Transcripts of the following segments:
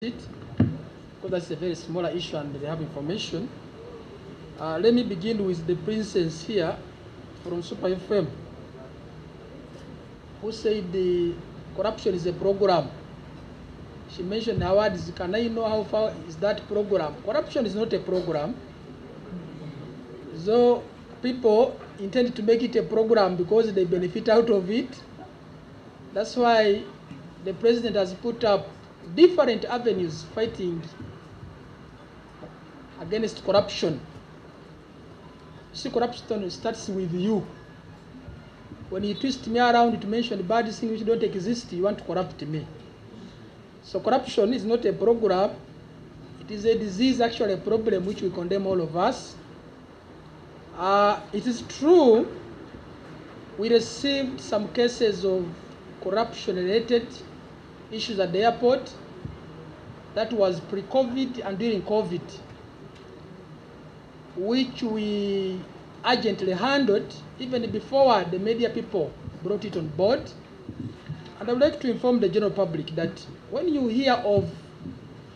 it, because that's a very small issue and they have information. Let me begin with the princess here from Super FM, who said the corruption is a program. She mentioned her words. Can I know how far is that program? Corruption is not a program. So people intend to make it a program because they benefit out of it. That's why the president has put up different avenues fighting against corruption. See, corruption starts with you. When you twist me around to mention bad things which don't exist, you want to corrupt me. So corruption is not a program. It is a disease, actually a problem which we condemn, all of us. It is true we received some cases of corruption-related issues at the airport. That was pre-COVID and during COVID, which we urgently handled even before the media people brought it on board. And I would like to inform the general public that when you hear of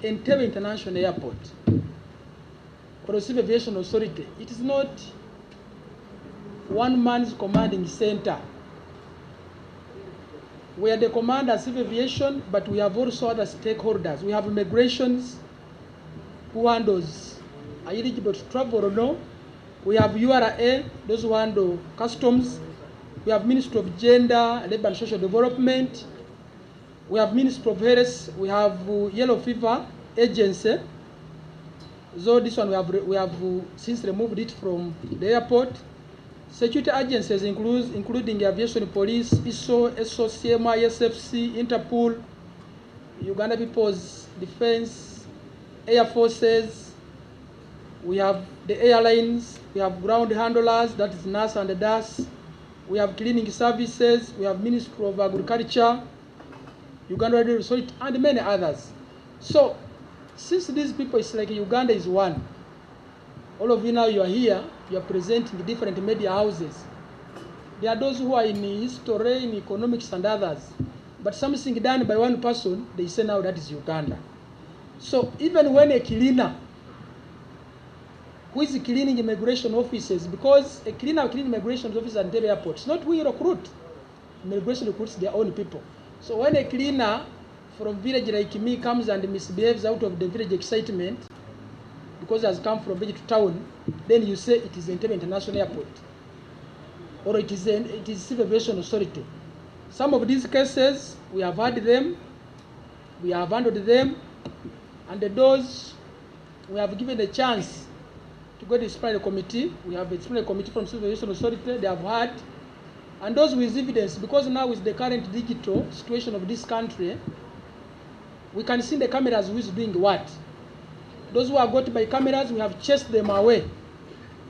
Entebbe International Airport or Civil Aviation Authority, it is not one man's commanding center. We are the commander of civil aviation, but we have also other stakeholders. We have immigrations, who handles are eligible to travel or no. We have URA, those who handle customs. We have Ministry of Gender, Labor and Social Development. We have Ministry of Health. We have Yellow Fever Agency. So this one we have since removed it from the airport. Security agencies including Aviation Police, ISO, SOCMI, SFC, Interpol, Uganda People's Defense, Air Forces. We have the airlines, we have ground handlers, that is NASA and DAS. We have cleaning services, we have Ministry of Agriculture, Uganda Radio Resort, and many others. So, since these people, it's like Uganda is one. All of you now, you are here, you are presenting different media houses. There are those who are in history, in economics and others. But something done by one person, they say now that is Uganda. So even when a cleaner, who is cleaning immigration offices, because a cleaner cleaning immigration offices at the airport, it's not we recruit. Immigration recruits their own people. So when a cleaner from village like me comes and misbehaves out of the village excitement, because it has come from village to town, then you say it is Entebbe International Airport, or it is Civil Aviation Authority. Some of these cases, we have had them, we have handled them, and those we have given a chance to go to the disciplinary committee. We have a disciplinary committee from Civil Aviation Authority, they have had, and those with evidence, because now with the current digital situation of this country, we can see the cameras who is doing what. Those who are got by cameras, we have chased them away.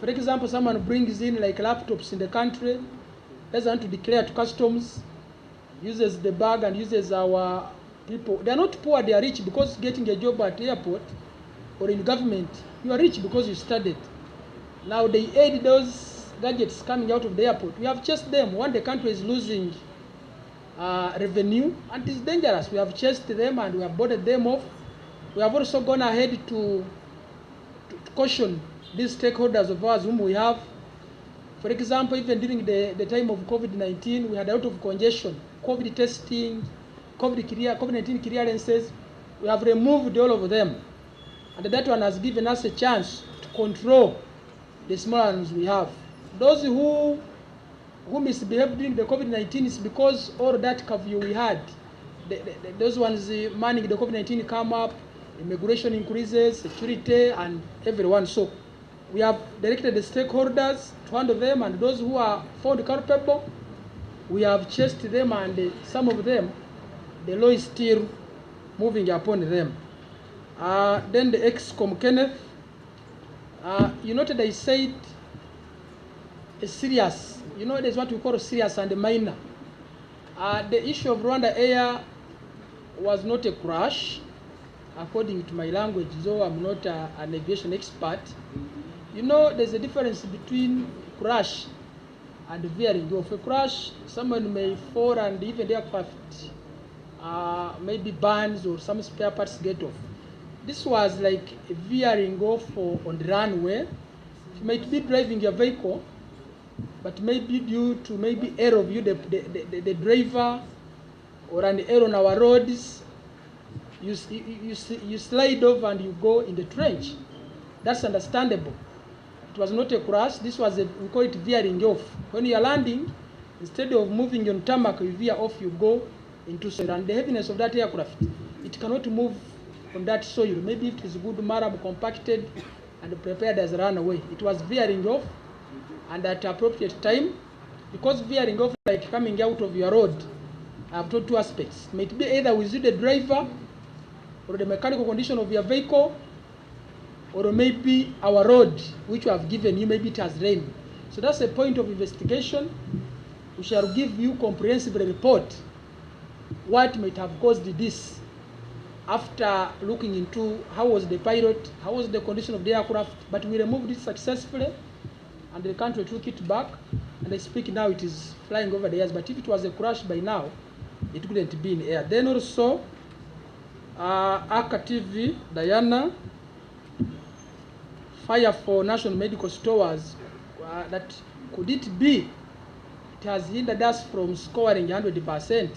For example, someone brings in like laptops in the country, doesn't want to declare to customs, uses the bag and uses our people. They are not poor, they are rich, because getting a job at the airport or in government, you are rich because you studied. Now they aid those gadgets coming out of the airport. We have chased them. One, the country is losing revenue, and it is dangerous. We have chased them and we have boarded them off. We have also gone ahead to caution these stakeholders of ours whom we have. For example, even during the time of COVID-19, we had a lot of congestion, COVID testing, COVID-19 clearances. We have removed all of them. And that one has given us a chance to control the small ones we have. Those who misbehaved during the COVID-19 is because all that curfew we had, those ones manning the COVID-19 come up, immigration increases, security, and everyone. So we have directed the stakeholders to handle them, and those who are found culpable, we have chased them, and some of them, the law is still moving upon them. Then the ex-com Kenneth, you noted I said a serious, there's what we call serious and minor. The issue of Rwanda Air was not a crash, according to my language, though I'm not an aviation expert. There's a difference between crash and veering. Of a crash, someone may fall and even the aircraft maybe bands or some spare parts get off. This was like a veering off on the runway. You might be driving your vehicle, but maybe due to maybe error of you, the driver, or an error on our roads, you slide off and you go in the trench. That's understandable. It was not a crash. This was we call it veering off. When you are landing, instead of moving on tarmac, you veer off, you go into soil. And the heaviness of that aircraft, it cannot move on that soil. Maybe it is good marab compacted and prepared as a runaway. It was veering off, and at appropriate time, because veering off like coming out of your road, I have told two aspects. It might be either with you, the driver, or the mechanical condition of your vehicle, or maybe our road, which we have given you, maybe it has rained. So that's a point of investigation. We shall give you comprehensive report what might have caused this, after looking into how was the pilot, how was the condition of the aircraft, but we removed it successfully, and the country took it back, and I speak now, it is flying over the airs. But if it was a crash by now, it couldn't be in air. Then also, Aka TV, Diana, fire for national medical stores, that could it be it has hindered us from scoring 100%,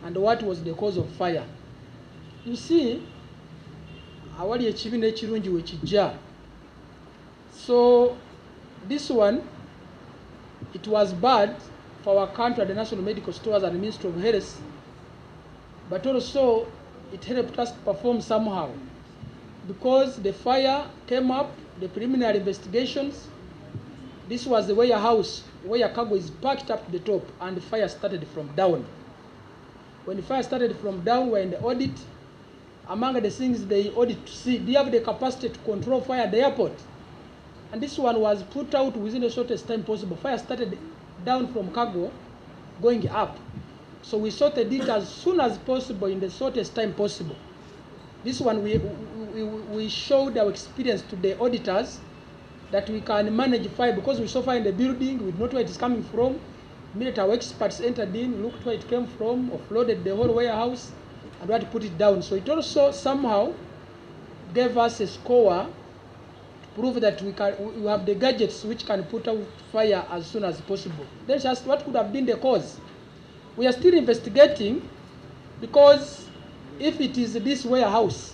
and what was the cause of fire? You see, awali ekibi n'ekirungi wekijja. So this one, it was bad for our country at the national medical stores and the Ministry of Health, but also it helped us perform somehow, because the fire came up, the preliminary investigations. This was the warehouse where cargo is packed up to the top, and the fire started from down. When the fire started from down, we're in the audit. Among the things they audit to see, do you have the capacity to control fire at the airport? And this one was put out within the shortest time possible. Fire started down from cargo, going up. So we sorted it as soon as possible in the shortest time possible. This one we showed our experience to the auditors that we can manage fire, because we saw fire in the building, we know where it is coming from. Immediately our experts entered in, looked where it came from, offloaded the whole warehouse, and we had to put it down. So it also somehow gave us a score to prove that we have the gadgets which can put out fire as soon as possible. Then just what could have been the cause? We are still investigating, because if it is this warehouse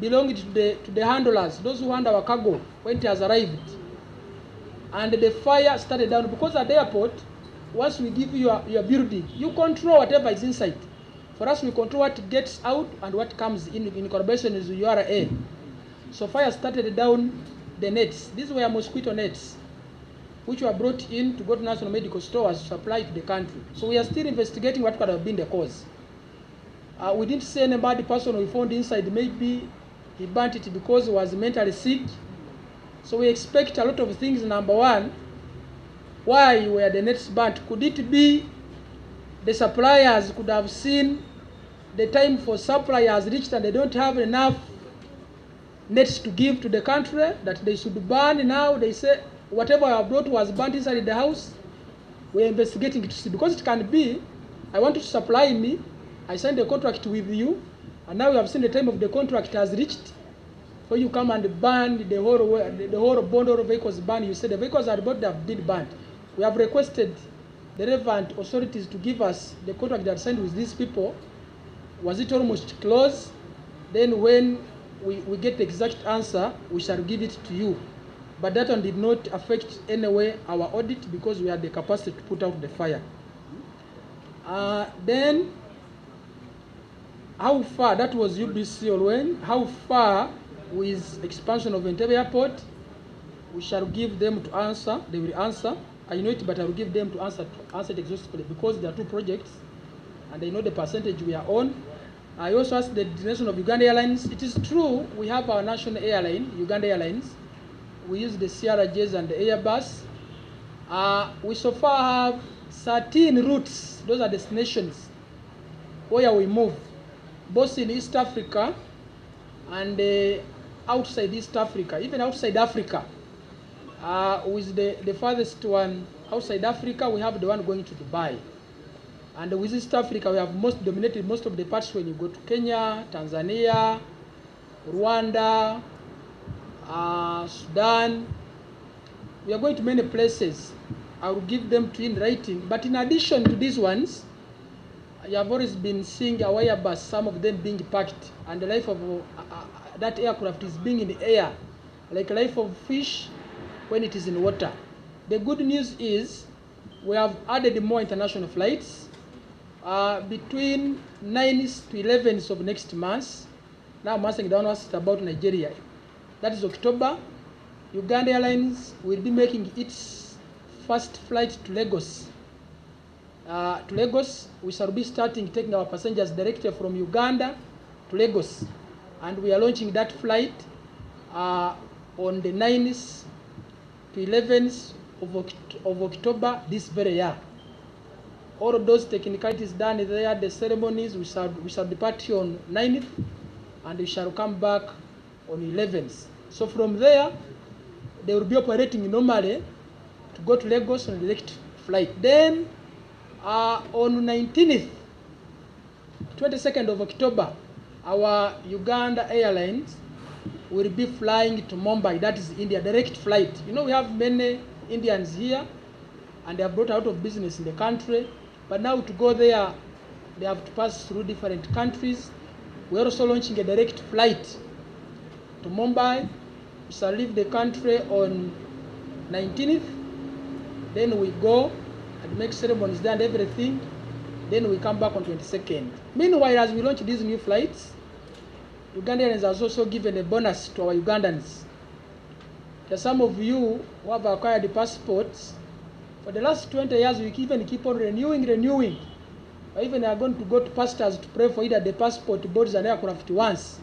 belonged to the handlers, those who handle our cargo when it has arrived, and the fire started down, because at the airport, once we give you your building, you control whatever is inside. For us, we control what gets out and what comes in collaboration with URA. So fire started down the nets. These were mosquito nets, which were brought in to go to national medical stores to supply to the country. So we are still investigating what could have been the cause. We didn't see any bad person we found inside. Maybe he burnt it because he was mentally sick. So we expect a lot of things. Number one, why were the nets burnt? Could it be the suppliers could have seen the time for supply has reached and they don't have enough nets to give to the country, that they should burn? Now they say whatever I brought was burnt inside the house. We are investigating it to see, because it can be, I want you to supply me, I signed a contract with you, and now you have seen the time of the contract has reached, so you come and burn the whole bundle of vehicles burn. You say the vehicles are about to have been burned. We have requested the relevant authorities to give us the contract that signed with these people. Was it almost closed? Then when we get the exact answer, we shall give it to you. But that one did not affect any way our audit, because we had the capacity to put out the fire. Then, how far, that was UBC Olwen, how far with expansion of Entebbe Airport? We shall give them to answer. They will answer. I know it, but I will give them to answer it exhaustively, because there are two projects, and I know the percentage we are on. I also asked the destination of Uganda Airlines. It is true, we have our national airline, Uganda Airlines. We use the CRJs and the Airbus. We so far have 13 routes. Those are destinations where we move, both in East Africa and outside East Africa, even outside Africa. With the farthest one outside Africa, we have the one going to Dubai. And with East Africa, we have dominated most of the parts when you go to Kenya, Tanzania, Rwanda, Sudan. We are going to many places. I will give them to you in writing. But in addition to these ones, I have always been seeing a wire bus, some of them being packed, and the life of that aircraft is being in the air, like life of fish when it is in water. The good news is we have added more international flights between 9th to 11th of next month. Now I'm asking downwards about Nigeria. That is October. Uganda Airlines will be making its first flight to Lagos. We shall be starting taking our passengers directly from Uganda to Lagos, and we are launching that flight on the 9th to 11th of October this very year. All of those technicalities done there, the ceremonies, we shall depart on 9th and we shall come back on 11th. So from there, they will be operating normally to go to Lagos on a direct flight. Then on 19th, 22nd of October, our Uganda Airlines will be flying to Mumbai, that is India, direct flight. You know, we have many Indians here, and they are brought out of business in the country. But now to go there, they have to pass through different countries. We are also launching a direct flight to Mumbai. We shall leave the country on 19th. Then we go and make ceremonies there and everything. Then we come back on 22nd. Meanwhile, as we launch these new flights, Ugandans has also given a bonus to our Ugandans. There are some of you who have acquired passports. For the last 20 years, we even keep on renewing. Or even are going to go to pastors to pray for either the passport boards an aircraft once.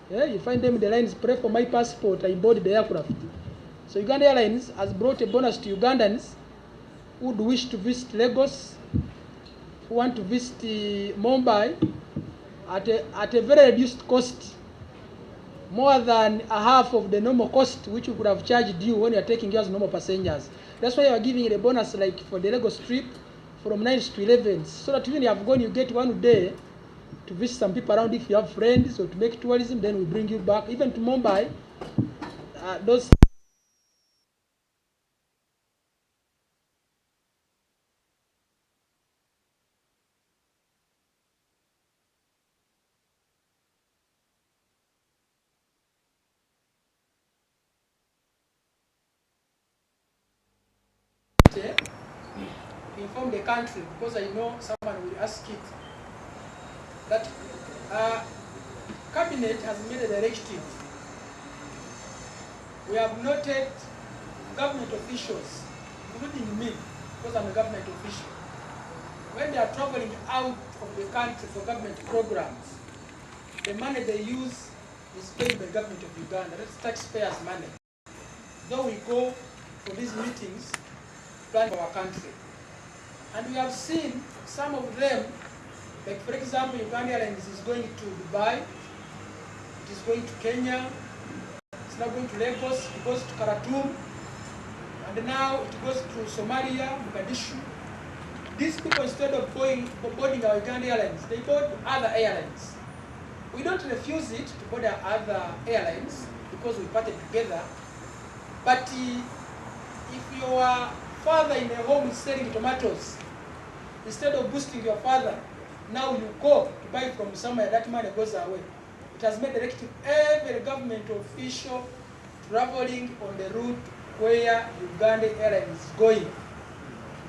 Yeah, you find them in the lines, pray for my passport, I board the aircraft. So Uganda Airlines has brought a bonus to Ugandans who would wish to visit Lagos, who want to visit Mumbai at a very reduced cost, more than a half of the normal cost which we could have charged you when you are taking yours normal passengers. That's why you are giving it a bonus like for the Lagos trip from 9th to 11th, so that when you have gone, you get one day to visit some people around if you have friends, or to make tourism, then we bring you back. Even to Mumbai, those inform the country, because I know someone will ask it, that Cabinet has made a directive. We have noted government officials, including me, because I'm a government official, when they are traveling out of the country for government programs, the money they use is paid by the government of Uganda. That's taxpayers' money. Though we go for these meetings, plan for our country. And we have seen some of them, like for example, Uganda Airlines is going to Dubai, it is going to Kenya, it's now going to Lagos, it goes to Khartoum, and now it goes to Somalia, Mogadishu. These people, instead of boarding our Uganda Airlines, they board other airlines. We don't refuse it to board other airlines because we parted together. But if your father in a home is selling tomatoes, instead of boosting your father, now you go to buy from somewhere, that money goes away. It has made directive every government official traveling on the route where Uganda Airlines is going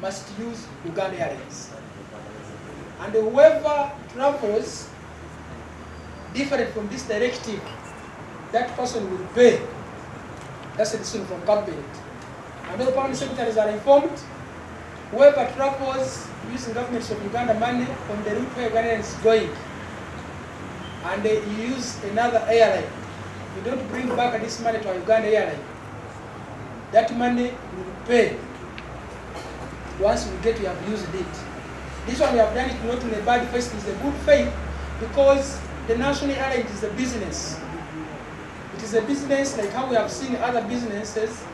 must use Uganda Airlines. And whoever travels different from this directive, that person will pay. That's a decision from cabinet. And all permanent secretaries are informed. Whoever travels using governments of Uganda money on the route where Uganda is going, and they use another airline, you don't bring back this money to a Uganda airline. That money will pay. Once we get, we have used it. This one we have done it not in a bad faith, it's a good faith, because the national airline is a business. It is a business like how we have seen other businesses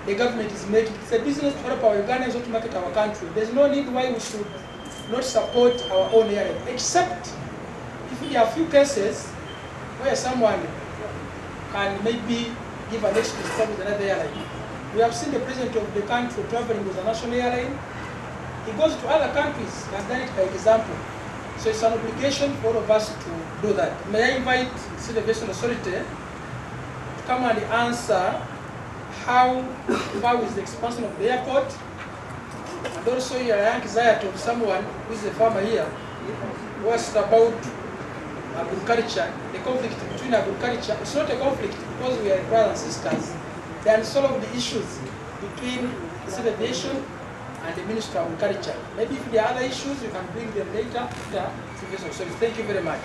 the government is making. It's a business to help our Ugandans to market our country. There's no need why we should not support our own airline, except if we have few cases where someone can maybe give an extra step with another airline. We have seen the president of the country traveling with a national airline. He goes to other countries and done it by example. So it's an obligation for all of us to do that. May I invite Civil Aviation Authority to come and answer how far is the expansion of the airport, and also your anxiety of someone who is a farmer here who asked about agriculture, the conflict between agriculture. It's not a conflict because we are brothers and sisters. They unsolve the issues between civil aviation and the Ministry of Agriculture. Maybe if there are other issues, you can bring them later after civil aviation service. Thank you very much.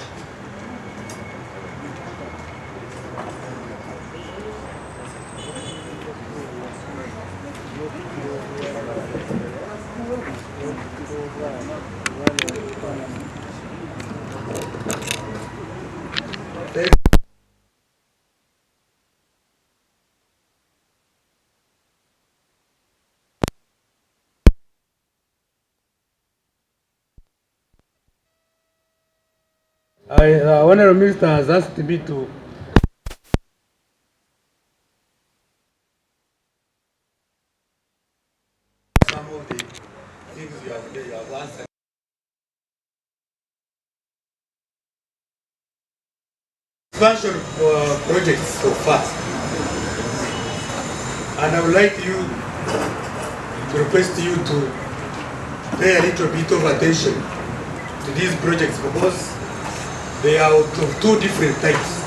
Honorable Minister has asked me to some of the things you have answered. Expansion projects so far, and I would like you to request you to pay a little bit of attention to these projects because they are of two different types.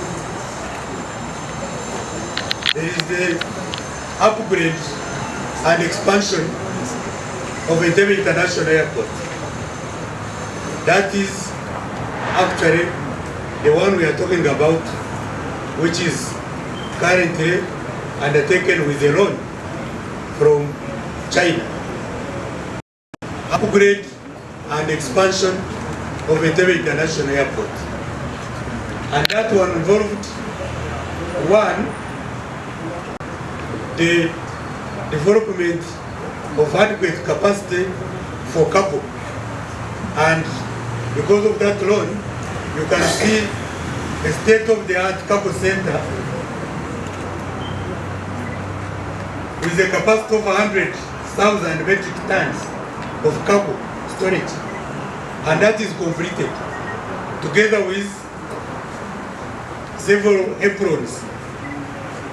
There is the upgrade and expansion of Entebbe International Airport. That is actually the one we are talking about, which is currently undertaken with a loan from China. Upgrade and expansion of Entebbe International Airport. And that one involved, one, the development of adequate capacity for cargo. And because of that loan, you can see a state-of-the-art cargo center with a capacity of 100,000 metric tons of cargo storage. And that is completed together with several aprons.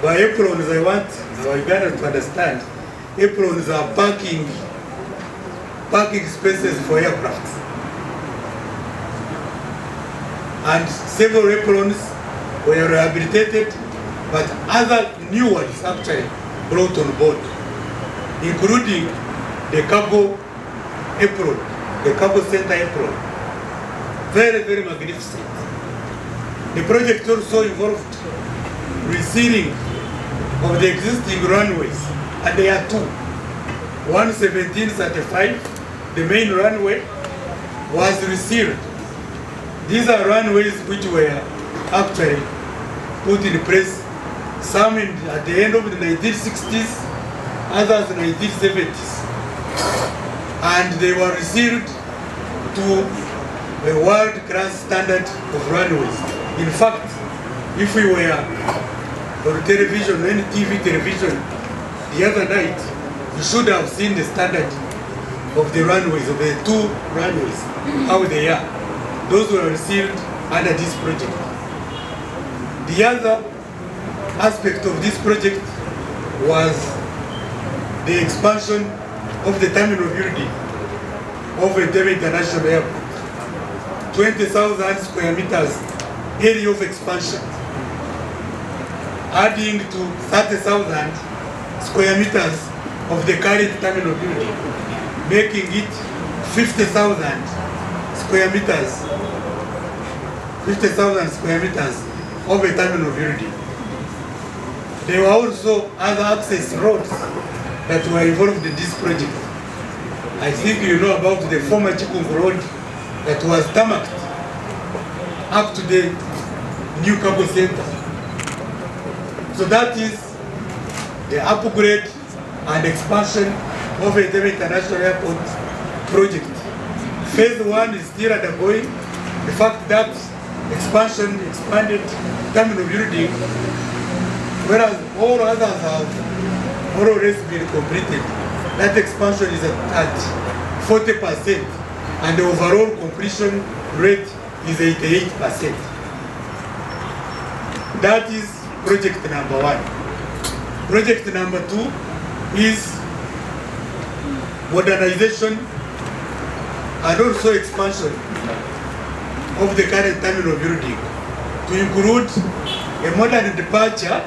By aprons, I want our Ugandans to understand, aprons are parking spaces for aircraft. And several aprons were rehabilitated, but other new ones actually brought on board, including the cargo apron, the cargo center apron. Very, very magnificent. The project also involved resealing of the existing runways, and there are two. 1735, the main runway, was resealed. These are runways which were actually put in place, some at the end of the 1960s, others in the 1970s. And they were resealed to a world-class standard of runways. In fact, if we were on television, any TV television, the other night, you should have seen the standard of the runways, of the two runways, how they are. Those were received under this project. The other aspect of this project was the expansion of the terminal building of Entebbe International Airport. 20,000 square meters area of expansion, adding to 30,000 square meters of the current terminal building, making it 50,000 square meters, 50,000 square meters of a terminal building. There were also other access roads that were involved in this project. I think you know about the former Chikungu Road that was tarmacked up to the new cargo center. So that is the upgrade and expansion of Entebbe International Airport project, Phase 1 is still undergoing. The fact that expanded terminal building, whereas all others have more or less been completed. That expansion is at 40%, and the overall completion rate is 88%. That is project number 1. Project number 2 is modernization and also expansion of the current terminal building to include a modern departure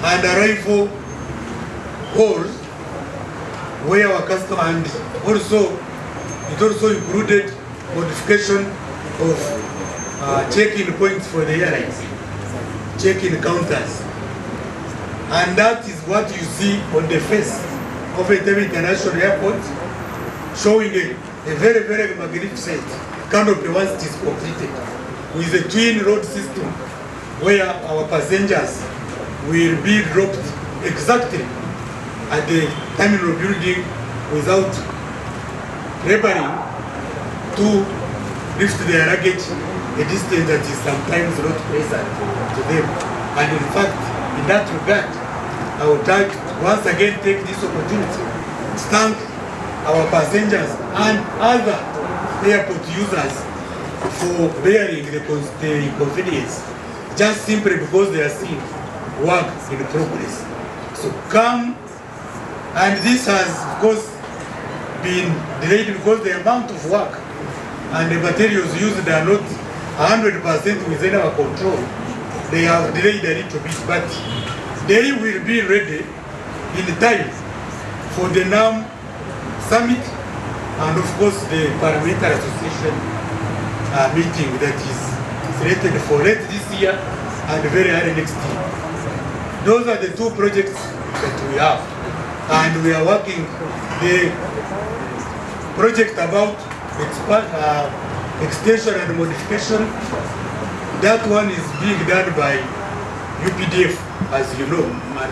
and arrival hall where our customer, and also it also included modification of check-in points for the airlines, check-in counters. And that is what you see on the face of Entebbe International Airport, showing a very, very magnificent canopy once it is completed, with a twin road system where our passengers will be dropped exactly at the terminal building without laboring to lift their luggage a distance that is sometimes not pleasant to them. And in fact, in that regard, I would like to once again take this opportunity to thank our passengers and other airport users for bearing the inconvenience, just simply because they are seeing work in progress. So come, and this has of course been delayed because the amount of work and the materials used are not 100% within our control. They have delayed a little bit, but they will be ready in time for the NAM summit and of course the Parliamentary Association meeting that is slated for late this year and very early next year. Those are the two projects that we have, and we are working the project about extension and modification. That one is being done by UPDF, as you know, and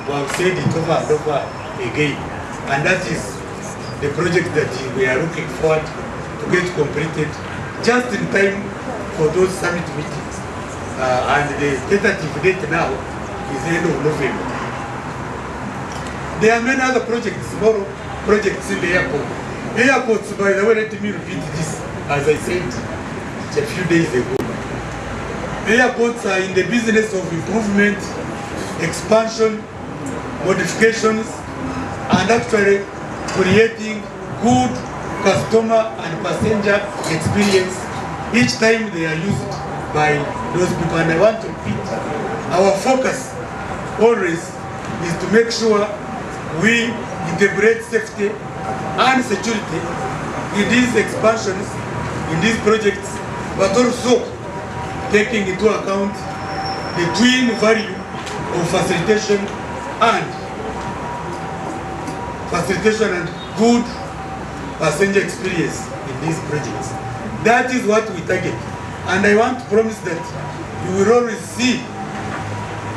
we have said it over and over again. And that is the project that we are looking forward to get completed just in time for those summit meetings. And the tentative date now is the end of November. There are many other projects, small projects in the airport. Airports, by the way, let me repeat this, as I said a few days ago. Airports are in the business of improvement, expansion, modifications, and actually creating good customer and passenger experience each time they are used by those people. And I want to repeat, our focus always is to make sure we integrate safety and security in these expansions, in these projects, but also taking into account the twin value of facilitation and good passenger experience in these projects. That is what we target. And I want to promise that you will always see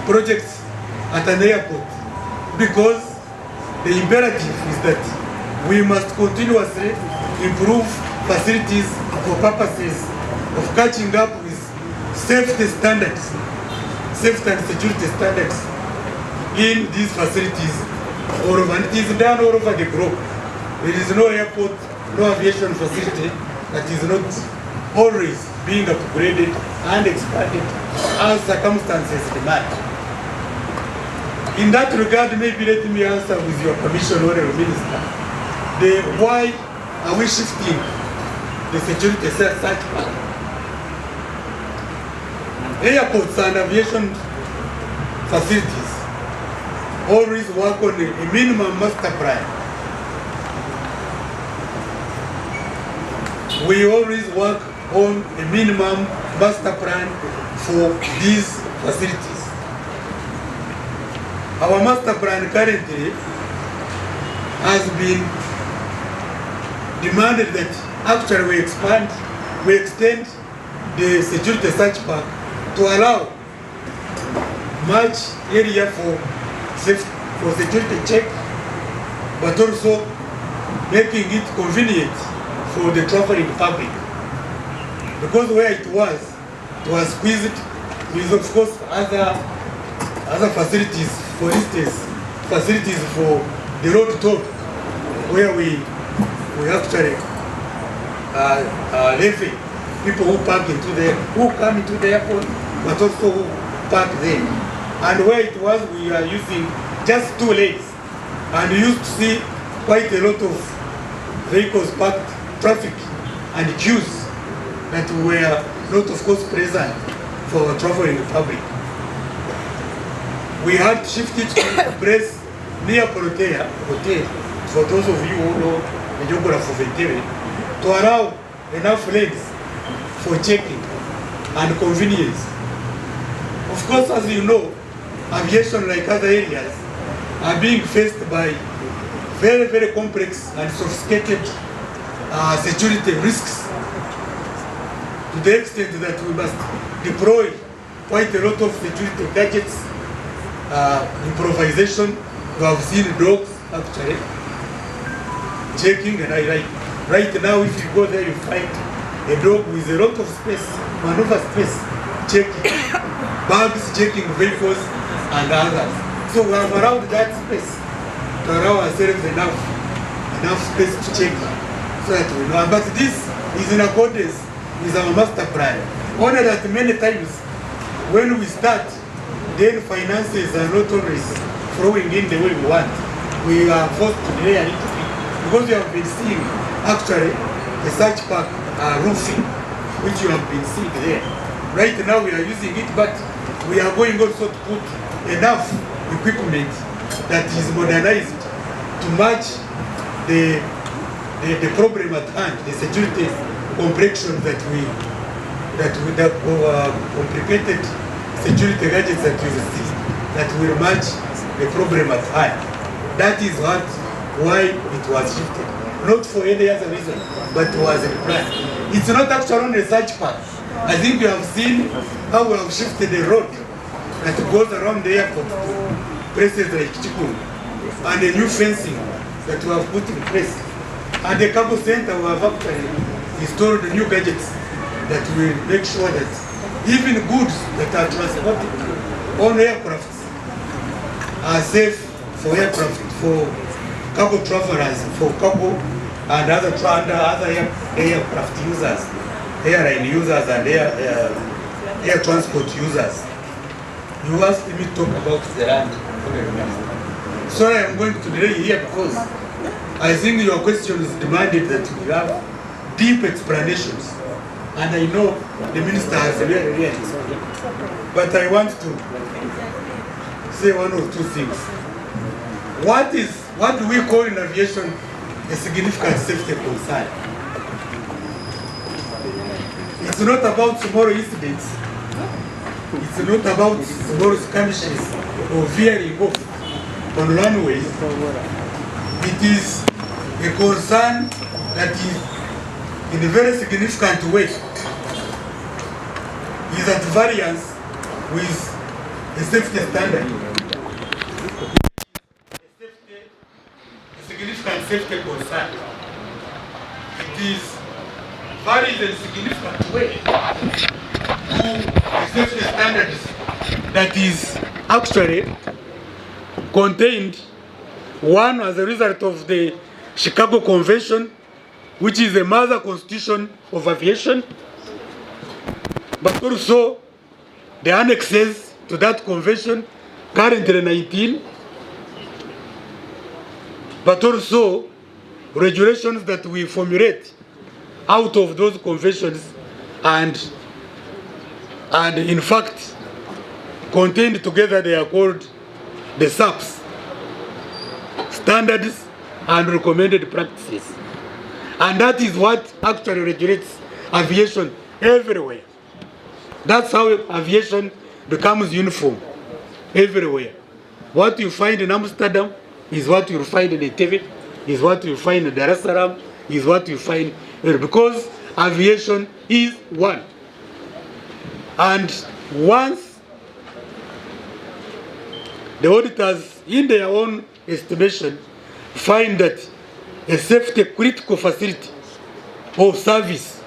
projects at an airport, because the imperative is that we must continuously improve facilities for purposes of catching up with safety standards, safety and security standards in these facilities all over. And it is done all over the globe. There is no airport, no aviation facility that is not always being upgraded and expanded as circumstances demand. In that regard, maybe let me answer with your permission, Honorable Minister, why are we shifting the security search plan? Airports and aviation facilities always work on a minimum master plan. We always work on a minimum master plan for these facilities. Our master plan currently has been demanded that actually we extend the security search park to allow much area for security check, but also making it convenient for the traveling public. Because where it was squeezed with, of course, other facilities, for instance, facilities for the road toll, where we actually levy people who come into the airport, but also who park there. And where it was, we are using just 2 lanes, and you used to see quite a lot of vehicles parked, traffic and queues that were not, of course, present for traveling public. We had shifted to a place near Protea Hotel, for those of you who know the geography of Entebbe, to allow enough lanes for checking and convenience. Of course, as you know, aviation, like other areas, are being faced by very, very complex and sophisticated security risks, to the extent that we must deploy quite a lot of security gadgets, improvisation. You have seen dogs actually checking, and right now if you go there you find a dog with a lot of space, maneuver space, checking bags, checking vehicles and others. So we have allowed that space to allow ourselves enough space to check, so that we know. But this is in accordance with our master plan. Only that many times when we start, then finances are not always flowing in the way we want. We are forced to delay a little bit, because we have been seeing actually the search park roofing, which you have been seeing there. Right now we are using it, but we are going also to put enough equipment that is modernized to match the problem at hand, the security complexion that complicated security gadgets that we see, that will match the problem at hand. That is why it was shifted. Not for any other reason, but it was a plan. It's not actually on a search path. I think you have seen how we have shifted the road that goes around the airport to places like Chikun, and a new fencing that we have put in place. At the cargo center, we have actually installed new gadgets that will make sure that even goods that are transported on aircraft are safe for aircraft, for cargo travelers, for cargo and other aircraft users, airline users and air transport users. You asked me to talk about the land. Sorry, I'm going to delay here because I think your questions demanded that we have deep explanations. And I know the minister has really explained. But I want to say one or two things. What do we call in aviation a significant safety concern? It's not about small incidents. It's not about small skirmishes or veering off on runways. It is a concern that is, in a very significant way, is at variance with the safety standard. A significant safety concern. It is varies in a significant way to the safety standards that is actually contained, one, as a result of the Chicago Convention, which is the mother constitution of aviation, but also the annexes to that convention, currently 19, but also regulations that we formulate out of those conventions and in fact contained together. They are called the SAPs, Standards and Recommended Practices. And that is what actually regulates aviation everywhere. That's how aviation becomes uniform everywhere. What you find in Amsterdam is what you find in Entebbe, is what you find in Dar es Salaam, is what you find here, because aviation is one. And once the auditors, in their own estimation, find that a safety critical facility or service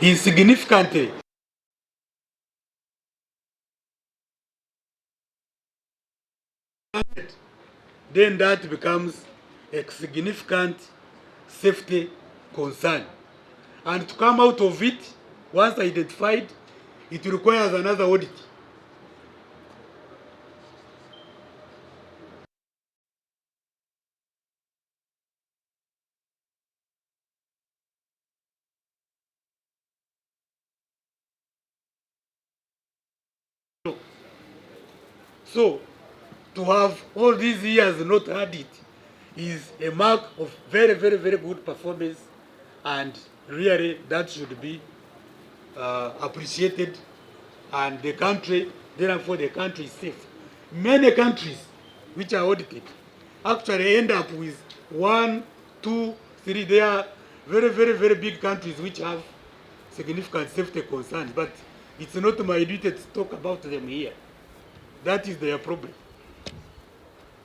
insignificantly, then that becomes a significant safety concern. And to come out of it, once identified, it requires another audit. So, to have all these years not had it is a mark of very, very, very good performance, and really that should be appreciated, and the country, therefore the country is safe. Many countries which are audited actually end up with 1, 2, 3. They are very, very, very big countries which have significant safety concerns, but it's not my duty to talk about them here. That is their problem.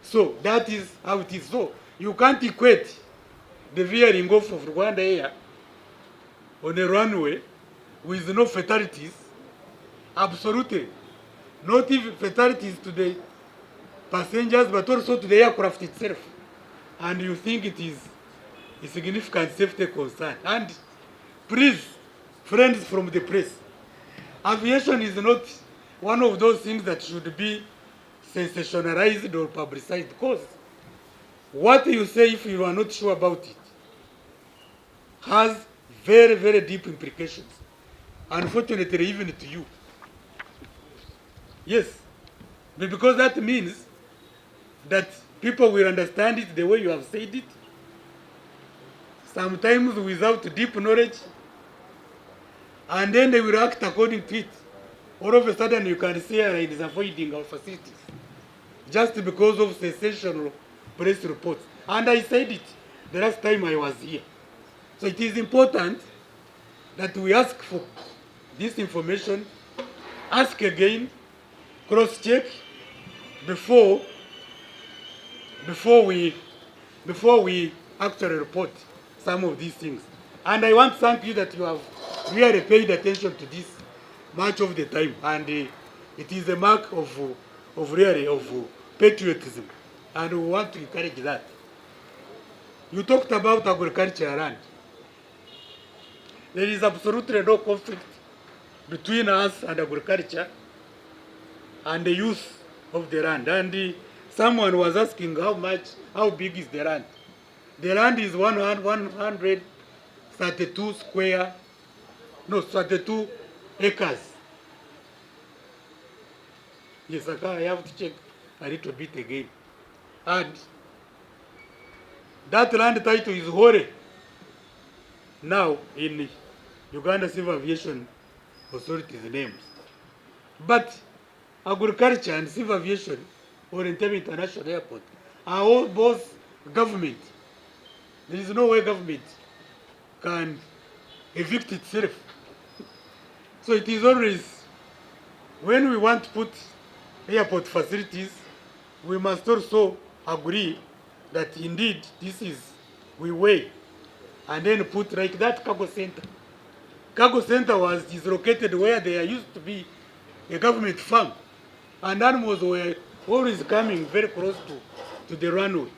So that is how it is. So you can't equate the veering off of Rwanda Air on a runway with no fatalities. Absolutely. Not even fatalities to the passengers, but also to the aircraft itself. And you think it is a significant safety concern. And please, friends from the press, aviation is not one of those things that should be sensationalized or publicized, because what you say, if you are not sure about it, has very, very deep implications. Unfortunately, even to you. Yes, because that means that people will understand it the way you have said it, sometimes without deep knowledge, and then they will act according to it. All of a sudden you can say it is avoiding our facilities just because of sensational press reports. And I said it the last time I was here. So it is important that we ask for this information, ask again, cross-check before we actually report some of these things. And I want to thank you that you have really paid attention to this much of the time, and it is a mark of really of patriotism, and we want to encourage that. You talked about agriculture land. There is absolutely no conflict between us and agriculture and the use of the land. And someone was asking how big is the land? The land is 132 32 acres. Yes, I have to check a little bit again. And that land title is Hore, now in Uganda Civil Aviation Authority's names. But agriculture and civil aviation or Entebbe International Airport are all both government. There is no way government can evict itself. So it is always, when we want to put airport facilities, we must also agree that indeed this is, we weigh, and then put like that cargo center. Cargo center is located where there used to be a government farm, and animals were always coming very close to the runway.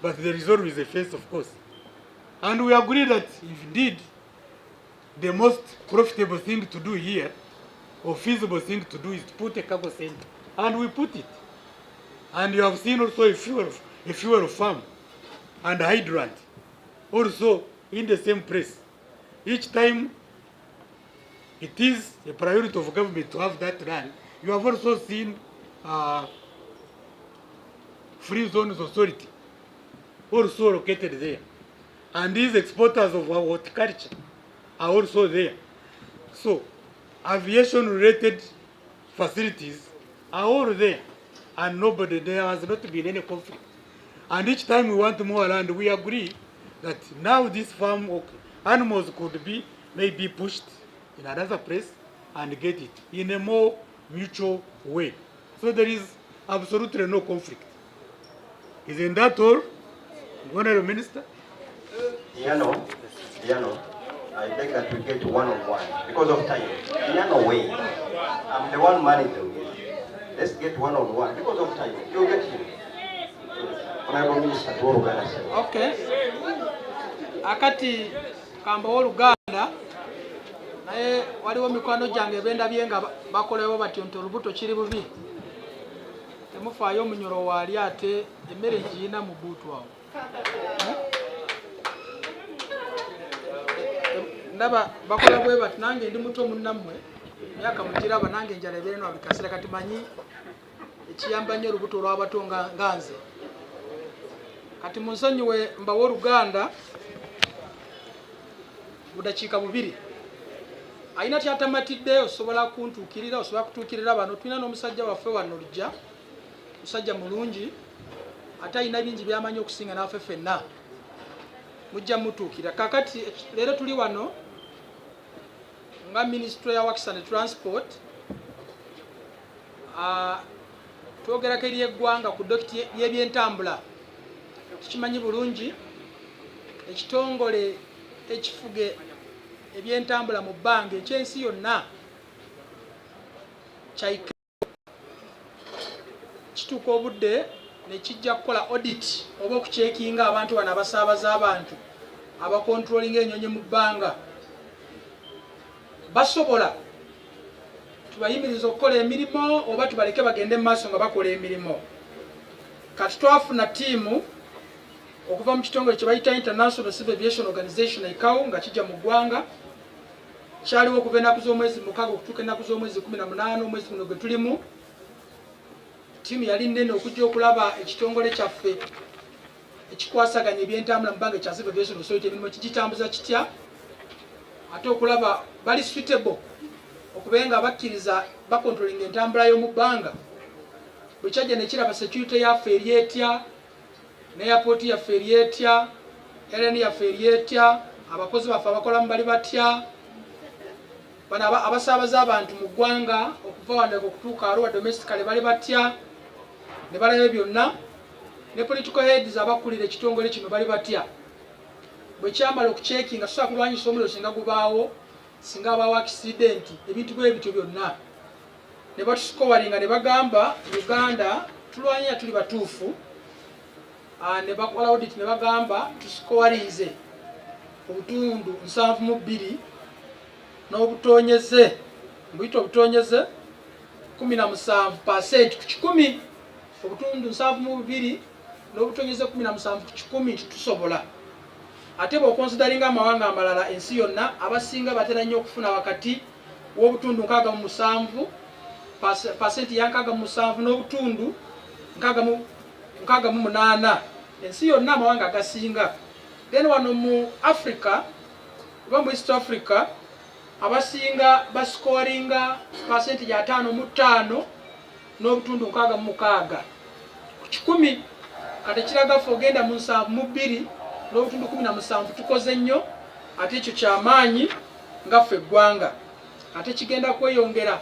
But there is always a fence, of course. And we agree that indeed the most profitable thing to do here, or feasible thing to do, is to put a cargo center. And we put it. And you have seen also a fuel farm and hydrant also in the same place. Each time it is a priority of government to have that land. You have also seen Free Zones Authority also located there. And these exporters of our horticulture are also there. So aviation-related facilities are all there, and there has not been any conflict. And each time we want more land, we agree that now this farm, animals could be maybe pushed in another place and get it in a more mutual way. So there is absolutely no conflict. Isn't that all? Honorable Minister. Diano, I beg that we get one-on-one because of time. Diano, wait. I'm the one managing it. Let's get one-on-one because of time. You'll get him. Honorable Minister, to Uganda. Okay. Akati kamba Oluganda naye waliwo mikwano gyange bendabye nga bakolewo bati nti olubuto kiri bubi. Temufaayo omunyolo waali ate emmere giyina mu buutu awo. Ndaba bakola bwe bati nange ndi muto munnammwe myaka mugiraba nange enjala ebeere no bikasira kati manyi ekiyamba nnyo olubuto olw'abato nga nze. Kati munsonyiwe mbawa Oluganda budakiika 2 ayina kyatamatidde osobola kuntuukirira osobola kutuukirira bano. Tulina n'omusajja waffe wano Lujja, musajja mulungi ate ayina bingi byamanyi okusinga naffe ffenna, mujja mutuukira. Kakati leero tuli wano nga Ministry ya Works and Transport twogerako eri eggwanga ku dokiti y'ebyentambula. Tukimanyi bulungi ekitongole ekifuge ebyentambula mu bbanga ekyensi yonna kyaika kituuka obudde ne kijja kukola audit oba okucekinga abantu bano abasaabaza abantu abakontrolinga ennyonyi mu bbanga basobola tubayimiriza okukola emirimu oba tubaleke bagende mu maaso nga bakola emirimu. Kati twafuna ttiimu okuva mu kitongole kye bayita International Civil Aviation Organization ICAO nga kijja mu ggwanga. Kyaliwo okuva ennaku z'omwezi 6 okutuuka ennaku z'omwezi 18 omwezi guno gwe tulimu. Ttiimu yali nnene okujja okulaba ekitongole kyaffe ekikwasaganya ebyentambula mu bbanga ekya Civil Aviation Authority emirimu kigitambuza kitya, ate okulaba bali suitable okuba nga bakkiriza bakontrolinga entambula y'omu bbanga. Bwe kyajja ne kiraba security yaffe eri etya, ne airport yaffe eri etya, airline yaffe eri etya, abakozi baffe abakolamu bali batya, bano abasaabaza abantu mu ggwanga okuva wano okutuuka Arua domestically bali batya, ne balaba byonna, ne political heads abakulira ekitongole kino bali batya. Bwe kyamala okucekinga tusobola kulwanyisa omuliro singa gubaawo, singa abaawo accident, ebintu bwe bityo byonna ne batusikowalinga ne bagamba Uganda tulwanyira tuli batuufu. Ne bakola audit ne bagamba tusikowalinze obutundu 72 n'obutonyeze mbuyita obutonyeze 17% ku 100, obutundu 72 n'obutonyeze 17 ku 100 tusobola. Ate bw'okonsidaringa amawanga amalala ensi yonna abasinga batera nnyo okufuna wakati w'obutundu 67% ya 67 n'obutundu 68 ensi yonna amawanga agasinga. Then wano mu Africa oba mu East Africa abasinga basikoringa pasenti ya 55 n'obutundu 66 ku 100. Kati kiraga ffe ogenda mu 72 n'obutundu 17 tukoze nnyo, ate ekyo kyamaanyi nga ffe eggwanga. Ate kigenda kweyongera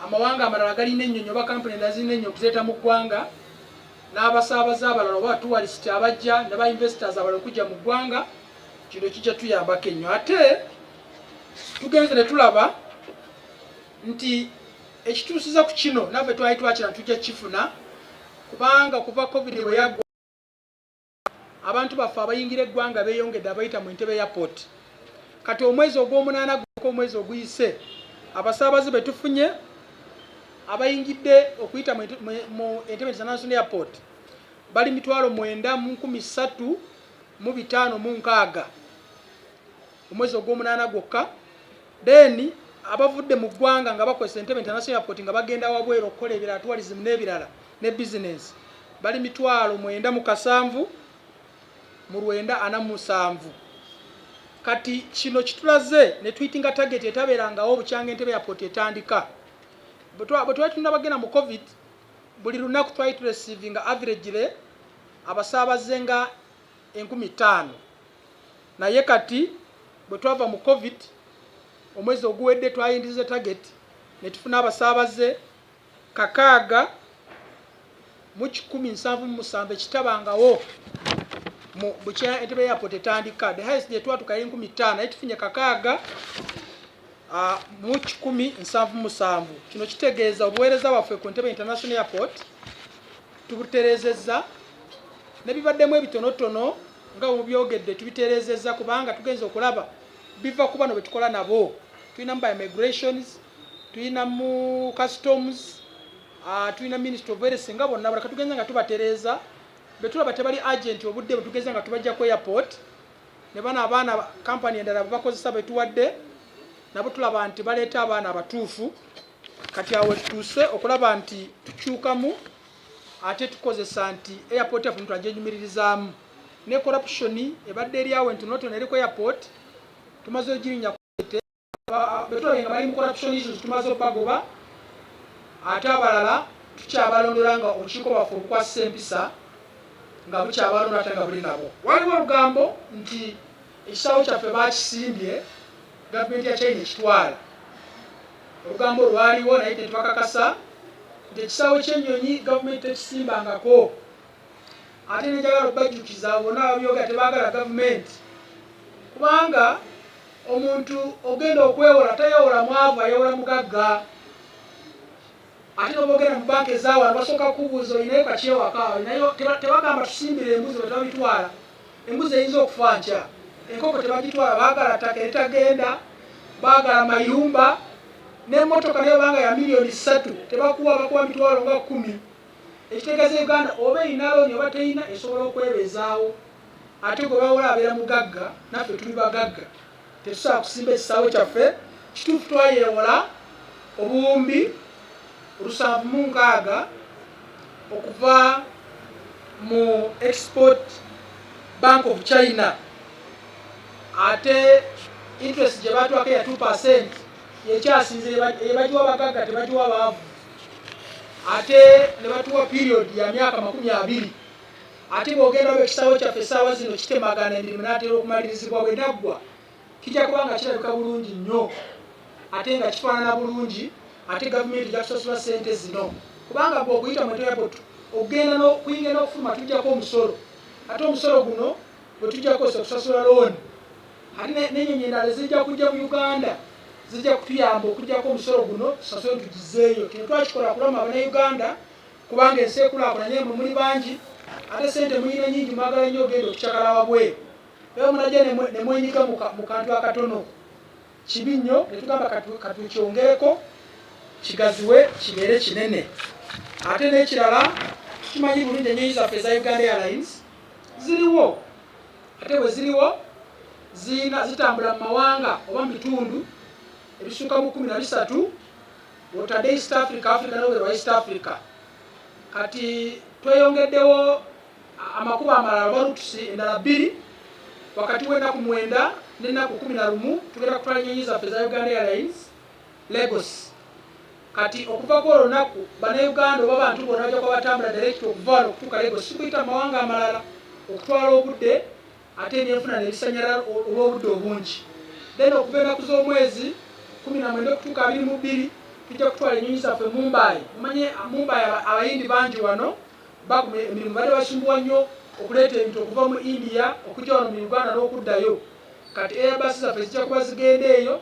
amawanga amalala galina ennyonyi oba kampuni endala zirina ennyonyi okuzeeta mu ggwanga, n'abasaabaza abalala oba tourist abajja ne ba investors abalala okujja mu ggwanga. Kino kijja tuyambako ennyo. Ate tugenze ne tulaba nti ekituusiza ku kino naffe twali twakira tujja kifuna, kubanga kuva covid bwe yaggwa abantu baffe abayingira eggwanga beeyongedde abayita mu Entebbe airport. Kati omwezi ogw'omunaana gwokka omwezi oguyise abasaabazi be tufunye abayingidde okuyita mu Entebbe International Airport bali 9,356 omwezi ogw'omunaana gwokka. Then abavudde mu ggwanga nga bakozesa Entebbe International Airport nga bagenda wabweru okukola ebirala tourism n'ebirala ne business bali 9,947. Kati kino kitulaze ne tweetinga target etabeerangawo bukyanga Entebbe Airport etandika. Bwe twali tunabagenda mu covid buli lunaku twali tureceiving average abasaabaze nga 5,000. Naye kati bwe twava mu covid omwezi oguwedde twayindiza target ne tufuna abasaabaze 6,177 ekitabangawo mu Bukyaya Entebbe Airport etandika. The highest gye twatuka 15,000 naye tufunye kakaaga mu 177. Kino kitegeeza obuweereza bwaffe ku Entebbe International Airport tubutereezezza ne bibaddemu ebitonotono nga mubyogedde tubitereezezza kubanga tugenza okulaba biva ku bano be tukola nabo. Tulina mu immigrations, tulina mu customs, tulina Ministry of Health nga bonna balaka tugenza nga tubatereeza betulaba tebali agent obudde butugenza nga tubajja ku airport ne bana abaana company endala bakozesa betuwadde nabo tulaba nti baleeta abaana abatuufu. Kati awo tutuuse okulaba nti tukyukamu ate tukozesa nti airport yaffe twajenyumiririzaamu ne corruption ebadde eri awo entonotono eri ku airport tumaze ogirinya kwete betulaba nga bali mu corruption issues tumaze opagoba ate abalala tukyabalondola nga olukiiko bwaffe obukwasisa empisa nga bukyabalondola ate nga buli nabo. Waliwo olugambo nti ekisaawe kyaffe bakisimbye gavumenti ya China ekitwala. Olugambo lwaliwo naye tetwakakasa nti ekisaawe ky'ennyonyi gavumenti tekisimbangako. Ate nenjagala obajjukiza bonna ababyoga tebaagala gavumenti kubanga omuntu ogenda okwewola tayewola mwavu ayewola mugagga. Ate nobogera mu banka ezaawana basooka kubuuza olinayo kakyewaka olinayo tebagamba tusimbire embuzi bwe tebabitwala. Embuzi eyinza okufa nkya. Enkoko tebagitwala baagala ttaka eritagenda baagala mayumba n'emmotoka nayo banga ya milioni 3 tebakuwa bakuwa mitwalo nga 10. Ekitegeeza Uganda oba erina looni oba terina esobola okwebeezaawo. Ate gwe bawola abeera mugagga naffe tuli bagagga tetusobola kusimba ekisaawe kyaffe. Kituufu twayeewola obuwumbi 760 okuva mu Export Bank of China. Ate interest gye batwako ya 2% yekyasinzire ebagiwa bagagga tebagiwa baavu. Ate ne batuwa period ya myaka 20. Ate bw'ogenda oba ekisaawe kyaffe essaawa zino kitemagana emirimu n'atera okumalirizibwa bwe naggwa kijja kuba nga kirabika bulungi nnyo ate nga kifaanana bulungi. Ate gavumenti ejja kusasula ssente zino kubanga bw'okuyita mu airport ogenda n'okuyingira n'okufuluma tujjako omusolo. Ate omusolo guno bwe tujjako okusasula looni. Ate n'ennyonyi endala zijja kujja mu Uganda zijja kutuyamba okujjako omusolo guno tusasule tugizeeyo. Kino twakikola kulama Abannayuganda kubanga ensi ekulaakulanye mwe muli bangi ate ssente muyina nnyingi mwagala nnyo ogenda okukyakala wabweru. Eyo munajja ne mwenyiga mu kantu akatono kibi nnyo ne tugamba katukyongereko kigaziwe kibeere kinene. Ate n'ekirala tukimanyi bulungi ennyonyi zaffe eza Uganda Airlines ziriwo. Ate bwe ziriwo zitambula mu mawanga oba mu bitundu ebisuuka mu 13 otadde East Africa, Africa n'obwero wa East Africa. Kati tweyongeddewo amakubo amalala balutusi endala 2 wakati w'ennaku 9 n'ennaku 11 tugenda kutwala ennyonyi zaffe za Uganda Airlines Lagos. Kati okuva ku olwo lunaku Bannayuganda oba bantu bonna bajja kuba batambula direct okuva wano okutuuka Lagos sikuyita mawanga amalala okutwala obudde ate nebifuna nebisanyala olw'obudde obungi. Then okuva ennaku z'omwezi 19 okutuuka 22 tujja kutwala ennyonyi zaffe Mumbai. Mumanye Mumbai abayindi bangi wano emirimu badde basumbuwa nnyo okuleeta ebintu okuva mu India okujja wano mu Uganda n'okuddayo. Kati Airbus zaffe zijja kuba zigenda eyo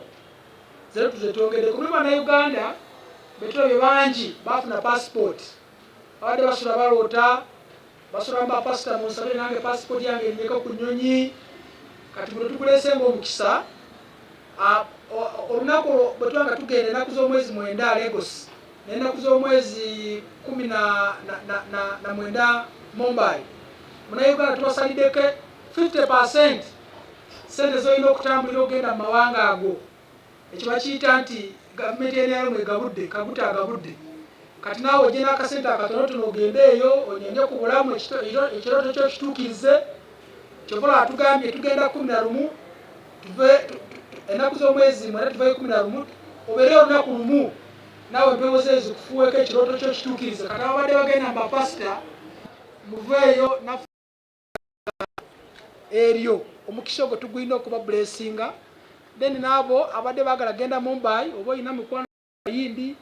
zero tuzetwongedde ku Bannayuganda betulabye bangi bafuna passport abadde basula baloota basula mu bapasita mu nsabire nange passport yange enyeko ku nnyonyi. Kati buno tukuleese ng'omukisa olunaku bwe twanga tugenda ennaku z'omwezi 9 Lagos n'ennaku z'omwezi 19 Mumbai. Munnayuganda tubasaliddeko 50% sente z'olina okutambulira ogenda mu mawanga ago. Ekyo bakiyita nti gavumenti eneyalo egabudde kaguta agabudde. Kati naawe ogye n'akasente akatonotono ogende eyo onyonye ku bulamu ekirooto kyo kituukirize. Kyova atugambye tugenda 11 tuve ennaku z'omwezi 9 tuveyo 11 obeereyo olunaku lumu naawe empewo ze zikufuuweko ekirooto kyo kituukirize. Kati abadde bagenda mu bapasita muveeyo eryo omukisa ogwo tugulina okuba blessinga. Then nabo abadde baagala genda Mumbai oba olina mikwano yindi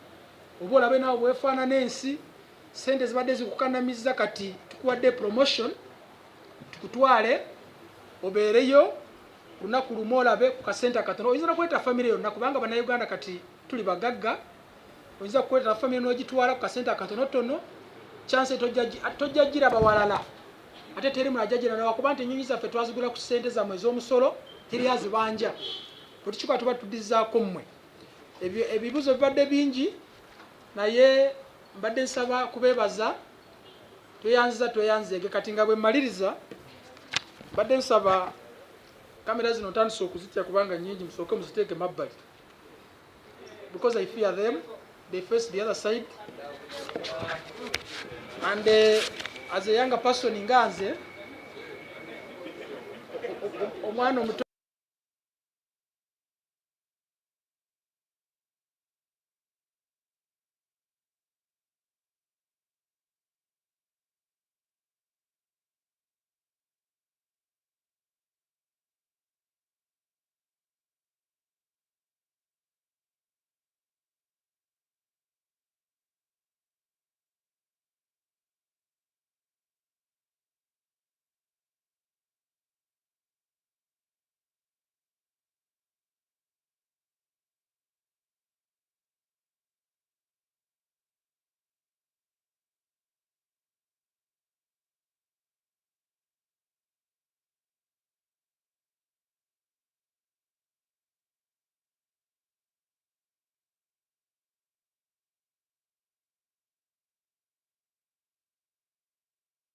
oba olabe naawe bwefaanana ensi sente zibadde zikukanamizza kati tukuwadde promotion tukutwale obeereyo lunaku lumu olabe ku kasente akatono. Oyinza nokweta famire yonna kubanga bannayuganda kati tuli bagagga. Oyinza kukweta famire n'ogitwala ku kasente akatonotono, chance tojja giraba walala ate teri munajjagira nawe kuba nti ennyonyi zaffe twazigula ku ssente zammwe ez'omusolo teri azibanja. Buli kikuba tuba tuddizaako mmwe. Ebibuzo bibadde bingi naye mbadde nsaba kubeebaza tweyanzege kati nga bwe mmaliriza mbadde nsaba kamera zino ntandise okuzitya kubanga nnyingi musooke muziteeke mabbali because I fear them. They face the other side and as a younger person nga nze omwana omuto